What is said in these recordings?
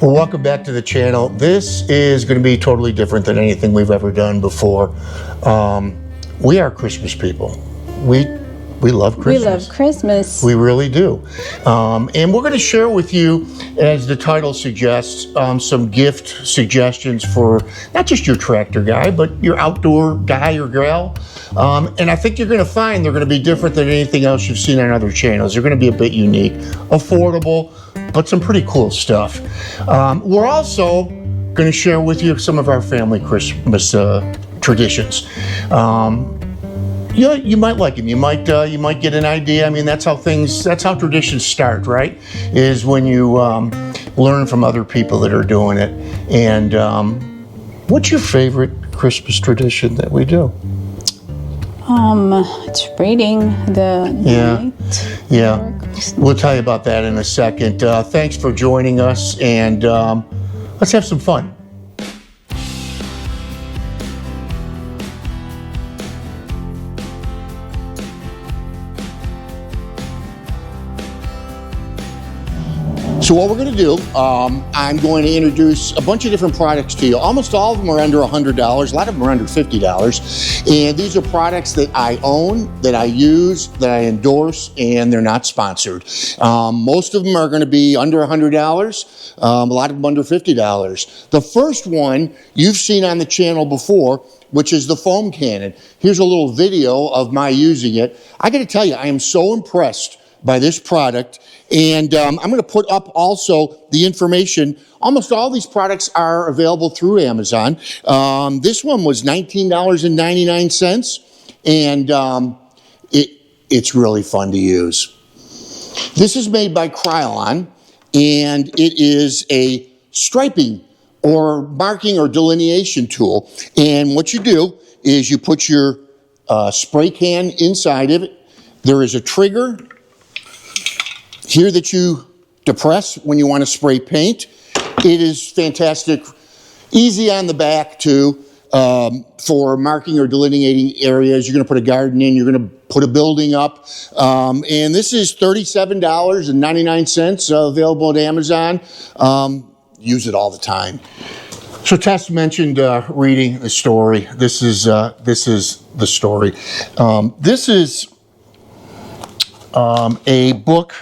Well, welcome back to the channel. This is going to be totally different than anything we've ever done before. We are Christmas people. We love Christmas. We love Christmas. We really do. And we're going to share with you, as the title suggests, some gift suggestions for not just your tractor guy, but your outdoor guy or gal. And I think you're going to find they're going to be different than anything else you've seen on other channels. They're going to be a bit unique, affordable, but some pretty cool stuff. We're also going to share with you some of our family Christmas traditions. You might like them. You might get an idea. I mean, that's how traditions start, right? Is when you learn from other people that are doing it. And what's your favorite Christmas tradition that we do? It's reading the night. Yeah. We'll tell you about that in a second. Thanks for joining us, and let's have some fun. So what we're going to do, I'm going to introduce a bunch of different products to you. Almost all of them are under $100. A lot of them are under $50. And these are products that I own, that I use, that I endorse, and they're not sponsored. Most of them are going to be under $100. A lot of them under $50. The first one you've seen on the channel before, which is the foam cannon. Here's a little video of my using it. I got to tell you, I am so impressed by this product. And I'm going to put up also the information. Almost all these products are available through Amazon. This one was $19.99, and it's really fun to use. This is made by Krylon, and it is a striping or marking or delineation tool. And what you do is you put your spray can inside of it. There is a trigger here that you depress when you want to spray paint. It is fantastic. Easy on the back too, for marking or delineating areas. You're going to put a garden in, you're going to put a building up. And this is $37.99 available at Amazon. Use it all the time. So Tess mentioned reading the story. This is the story. This is a book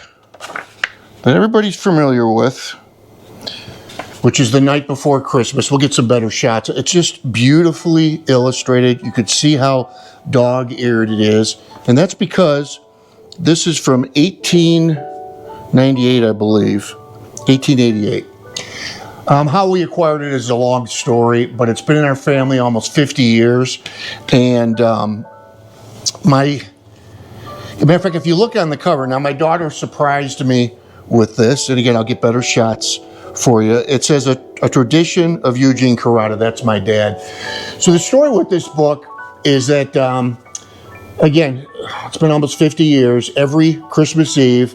that everybody's familiar with, which is The Night Before Christmas. We'll get some better shots. It's just beautifully illustrated. You could see how dog-eared it is. And that's because this is from 1898, I believe. 1888. How we acquired it is a long story, but it's been in our family almost 50 years. And as a matter of fact, if you look on the cover, now my daughter surprised me with this, and again, I'll get better shots for you. It says a tradition of Eugene Kurata. That's my dad. So the story with this book is that, again, it's been almost 50 years. Every Christmas Eve,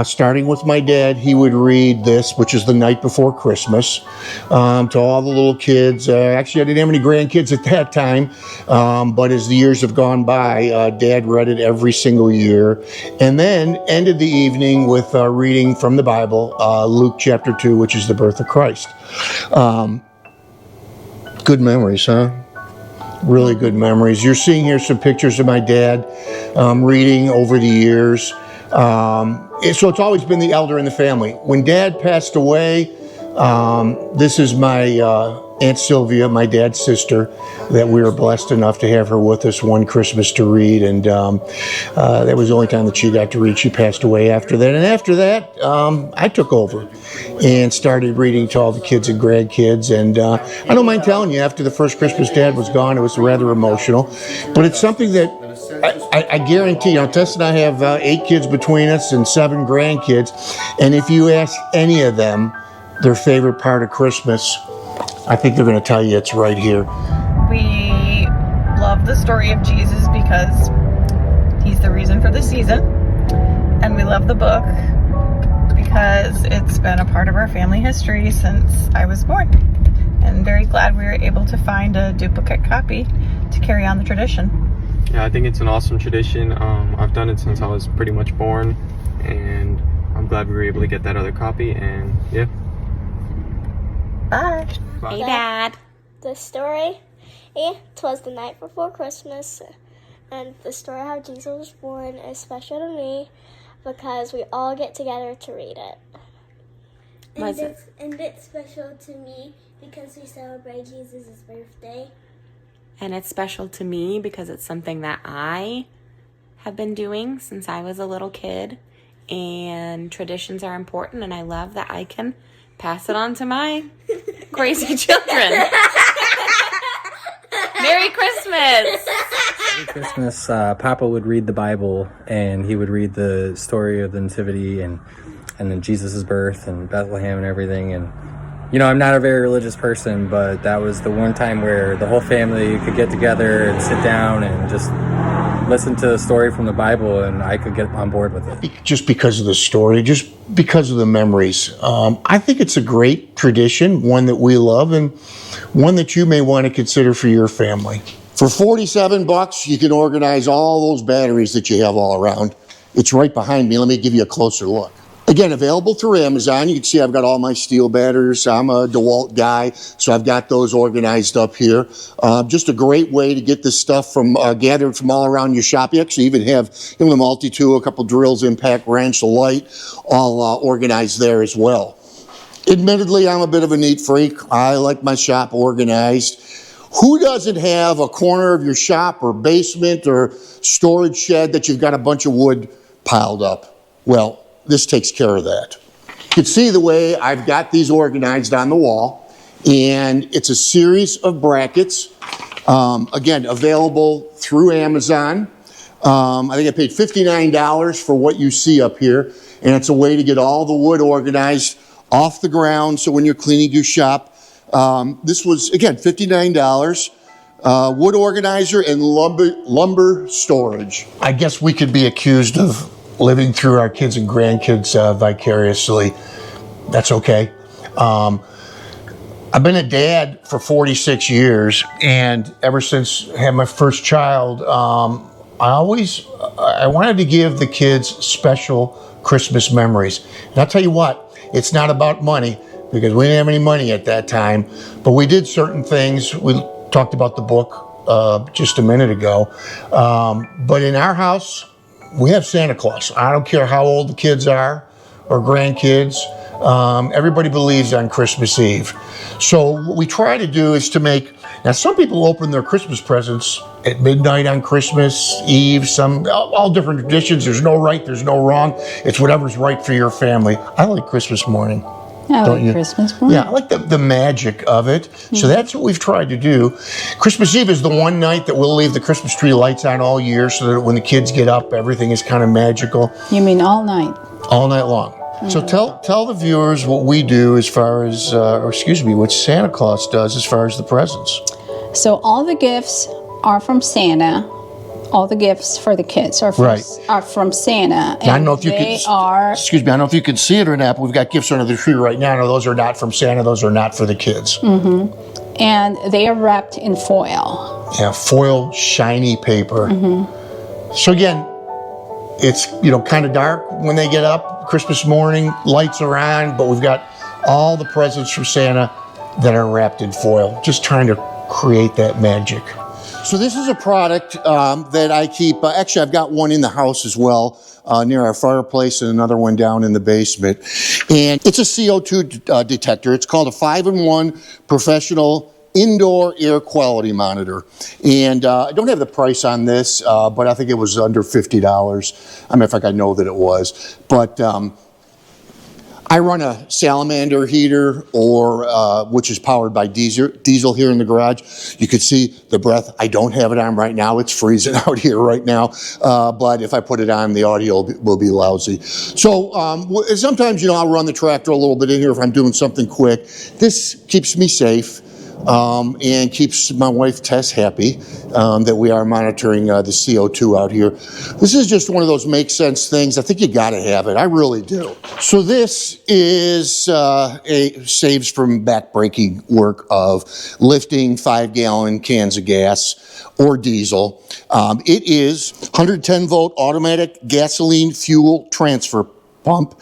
starting with my dad, he would read this, which is The Night Before Christmas, to all the little kids. Actually, I didn't have any grandkids at that time, but as the years have gone by, Dad read it every single year, and then ended the evening with reading from the Bible, Luke chapter 2, which is the birth of Christ. Good memories, huh? Really good memories. You're seeing here some pictures of my dad reading over the years. So it's always been the elder in the family. When Dad passed away, this is my Aunt Sylvia, my dad's sister, that we were blessed enough to have her with us one Christmas to read, and that was the only time that she got to read. She passed away after that, and after that, I took over and started reading to all the kids and grandkids, and I don't mind telling you, after the first Christmas Dad was gone, it was rather emotional, but it's something that I guarantee, Tess and I have 8 kids between us and 7 grandkids, and if you ask any of them their favorite part of Christmas, I think they're going to tell you it's right here. We love the story of Jesus because he's the reason for the season, and we love the book because it's been a part of our family history since I was born, and very glad we were able to find a duplicate copy to carry on the tradition. Yeah, I think it's an awesome tradition. I've done it since I was pretty much born, and I'm glad we were able to get that other copy, and yeah. Bye. Hey, Dad. The story, 'twas the night before Christmas, and the story how Jesus was born is special to me because we all get together to read it. And it's special to me because we celebrate Jesus' birthday. And it's special to me because it's something that I have been doing since I was a little kid. And traditions are important, and I love that I can pass it on to my crazy children. Merry Christmas! Every Christmas, Papa would read the Bible, and he would read the story of the Nativity and then Jesus' birth and Bethlehem and everything. And, you know, I'm not a very religious person, but that was the one time where the whole family could get together and sit down and just listen to the story from the Bible, and I could get on board with it. Just because of the story, just because of the memories. I think it's a great tradition, one that we love, and one that you may want to consider for your family. For $47, you can organize all those batteries that you have all around. It's right behind me. Let me give you a closer look. Again, available through Amazon. You can see I've got all my steel batteries. I'm a DeWalt guy, so I've got those organized up here. Just a great way to get this stuff from gathered from all around your shop. You actually even have the multi-tool, a couple drills, impact wrench, a light, all organized there as well. Admittedly, I'm a bit of a neat freak. I like my shop organized. Who doesn't have a corner of your shop or basement or storage shed that you've got a bunch of wood piled up? Well, this takes care of that. You can see the way I've got these organized on the wall, and it's a series of brackets. Again, available through Amazon. I think I paid $59 for what you see up here, and it's a way to get all the wood organized off the ground, so when you're cleaning your shop, this was, again, $59. Wood organizer and lumber storage. I guess we could be accused of living through our kids and grandkids vicariously. That's okay. I've been a dad for 46 years, and ever since I had my first child, I wanted to give the kids special Christmas memories. And I'll tell you what, it's not about money, because we didn't have any money at that time, but we did certain things. We talked about the book just a minute ago, but in our house, we have Santa Claus. I don't care how old the kids are or grandkids. Everybody believes on Christmas Eve. So what we try to do is to make, now some people open their Christmas presents at midnight on Christmas Eve, all different traditions. There's no right, there's no wrong. It's whatever's right for your family. I like Christmas morning. I Don't like you? Christmas morning. Yeah, I like the magic of it. So that's what we've tried to do. Christmas Eve is the one night that we'll leave the Christmas tree lights on all year, so that when the kids get up, everything is kind of magical. You mean all night? All night long. So tell the viewers what we do as far as, what Santa Claus does as far as the presents. So all the gifts are from Santa. All the gifts for the kids are from Santa. And Now, I don't know if you they are. Excuse me, I don't know if you can see it or not, but we've got gifts under the tree right now. No, those are not from Santa. Those are not for the kids. And they are wrapped in foil. Yeah, foil, shiny paper. So again, it's kind of dark when they get up. Christmas morning, lights are on, but we've got all the presents from Santa that are wrapped in foil. Just trying to create that magic. So this is a product that I keep. Actually, I've got one in the house as well, near our fireplace, and another one down in the basement. And it's a CO2 detector. It's called a 5-in-1 professional indoor air quality monitor. And I don't have the price on this, but I think it was under $50. I mean, in fact, I know that it was. But I run a salamander heater, which is powered by diesel here in the garage. You can see the breath. I don't have it on right now. It's freezing out here right now. But if I put it on, the audio will be lousy. So sometimes, I'll run the tractor a little bit in here if I'm doing something quick. This keeps me safe. And keeps my wife Tess happy that we are monitoring the CO2 out here. This is just one of those make sense things. I think you got to have it. I really do. So this is saves from back-breaking work of lifting 5-gallon cans of gas or diesel. It is 110-volt automatic gasoline fuel transfer pump,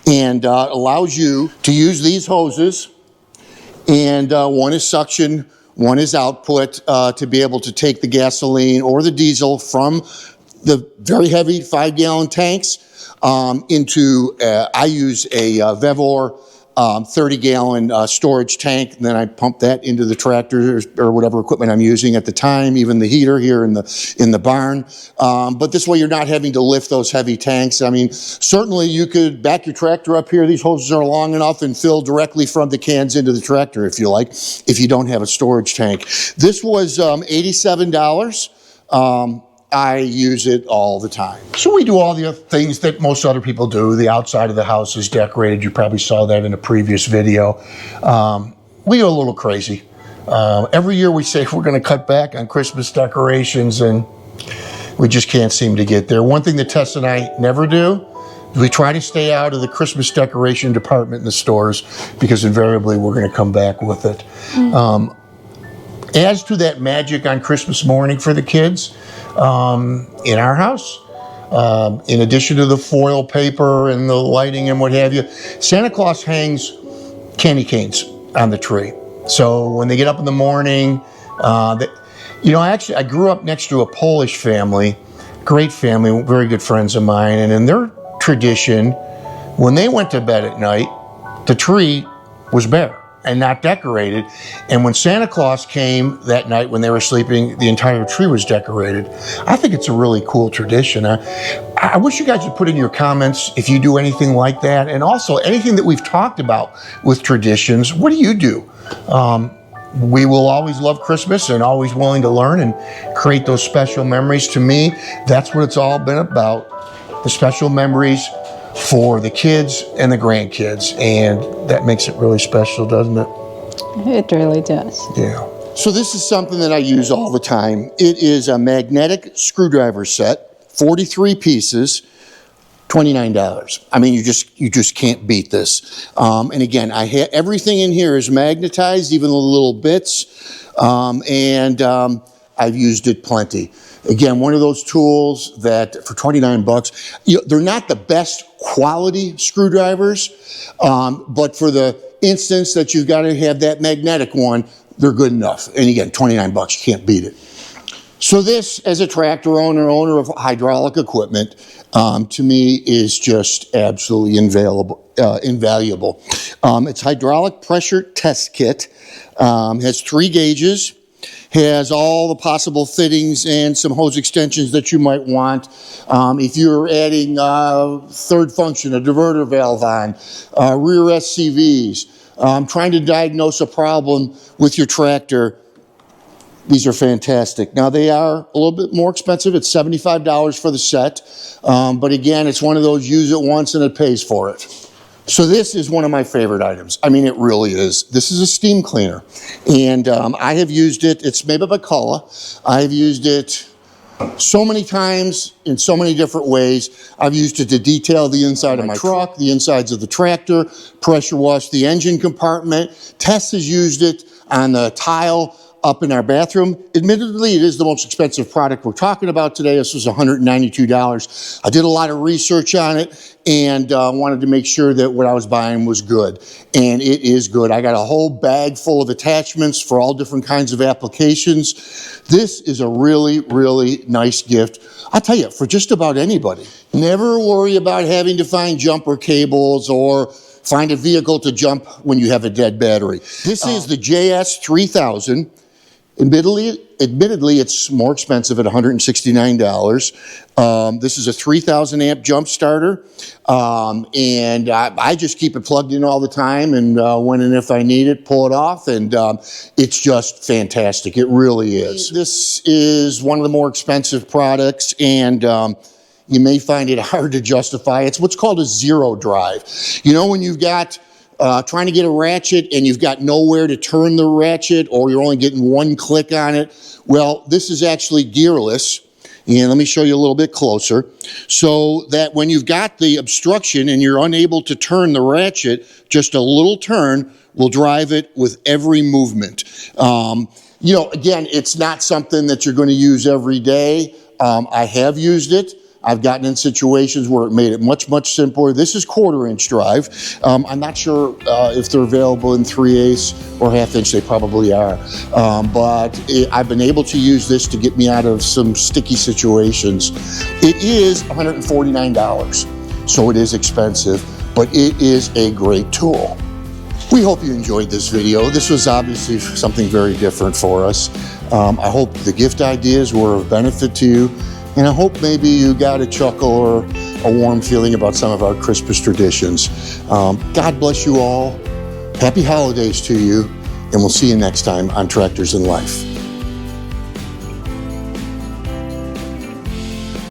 and allows you to use these hoses And one is suction, one is output to be able to take the gasoline or the diesel from the very heavy 5-gallon tanks into, I use a Vevor 30-gallon storage tank, and then I pump that into the tractor or whatever equipment I'm using at the time, even the heater here in the barn. But this way you're not having to lift those heavy tanks. I mean, certainly you could back your tractor up here. These hoses are long enough and fill directly from the cans into the tractor if you like, if you don't have a storage tank. This was $87. I use it all the time. So we do all the things that most other people do. The outside of the house is decorated. You probably saw that in a previous video. We go a little crazy. Every year we say we're going to cut back on Christmas decorations, and we just can't seem to get there. One thing that Tess and I never do is we try to stay out of the Christmas decoration department in the stores, because invariably we're going to come back with it. As to that magic on Christmas morning for the kids, in our house, in addition to the foil paper and the lighting and what have you, Santa Claus hangs candy canes on the tree. So when they get up in the morning, I grew up next to a Polish family, great family, very good friends of mine, and in their tradition, when they went to bed at night, the tree was bare and not decorated. And when Santa Claus came that night when they were sleeping, the entire tree was decorated. I think it's a really cool tradition. I wish you guys would put in your comments if you do anything like that, and also anything that we've talked about with traditions. What do you do? We will always love Christmas and always willing to learn and create those special memories. To me, that's what it's all been about, the special memories for the kids and the grandkids, and that makes it really special, doesn't it? It really does. Yeah. So this is something that I use all the time. It is a magnetic screwdriver set, 43 pieces, $29. I mean, you just can't beat this. And again, everything in here is magnetized, even the little bits, and I've used it plenty. Again, one of those tools that for 29 bucks, they're not the best quality screwdrivers, but for the instance that you've got to have that magnetic one, they're good enough. And again, 29 bucks, you can't beat it. So this, as a tractor owner of hydraulic equipment, to me is just absolutely invaluable. It's hydraulic pressure test kit, has 3 gauges, has all the possible fittings and some hose extensions that you might want. If you're adding third function, a diverter valve on, rear SCVs, trying to diagnose a problem with your tractor, these are fantastic. Now, they are a little bit more expensive. It's $75 for the set. But again, it's one of those use it once and it pays for it. So this is one of my favorite items. I mean, it really is. This is a steam cleaner. And I have used it. It's made by McCullough. I've used it so many times in so many different ways. I've used it to detail the inside of my truck, the insides of the tractor, pressure wash the engine compartment. Tess has used it on the tile up in our bathroom. Admittedly, it is the most expensive product we're talking about today. This was $192. I did a lot of research on it and wanted to make sure that what I was buying was good. And it is good. I got a whole bag full of attachments for all different kinds of applications. This is a really, really nice gift. I'll tell you, for just about anybody. Never worry about having to find jumper cables or find a vehicle to jump when you have a dead battery. This is the JS3000. Admittedly, it's more expensive at $169. This is a 3,000 amp jump starter, and I just keep it plugged in all the time, and when and if I need it, pull it off, and it's just fantastic. It really is. This is one of the more expensive products, and you may find it hard to justify. It's what's called a zero drive. You know, when you've got trying to get a ratchet and you've got nowhere to turn the ratchet, or you're only getting one click on it. Well, this is actually gearless. And let me show you a little bit closer. So that when you've got the obstruction and you're unable to turn the ratchet, just a little turn will drive it with every movement. You know, again, it's not something that you're going to use every day. I have used it. I've gotten in situations where it made it much, much simpler. This is 1/4-inch drive. I'm not sure if they're available in 3/8 or 1/2 inch. They probably are. But I've been able to use this to get me out of some sticky situations. It is $149, so it is expensive, but it is a great tool. We hope you enjoyed this video. This was obviously something very different for us. I hope the gift ideas were of benefit to you, and I hope maybe you got a chuckle or a warm feeling about some of our Christmas traditions. God bless you all. Happy holidays to you, and we'll see you next time on Tractors in Life.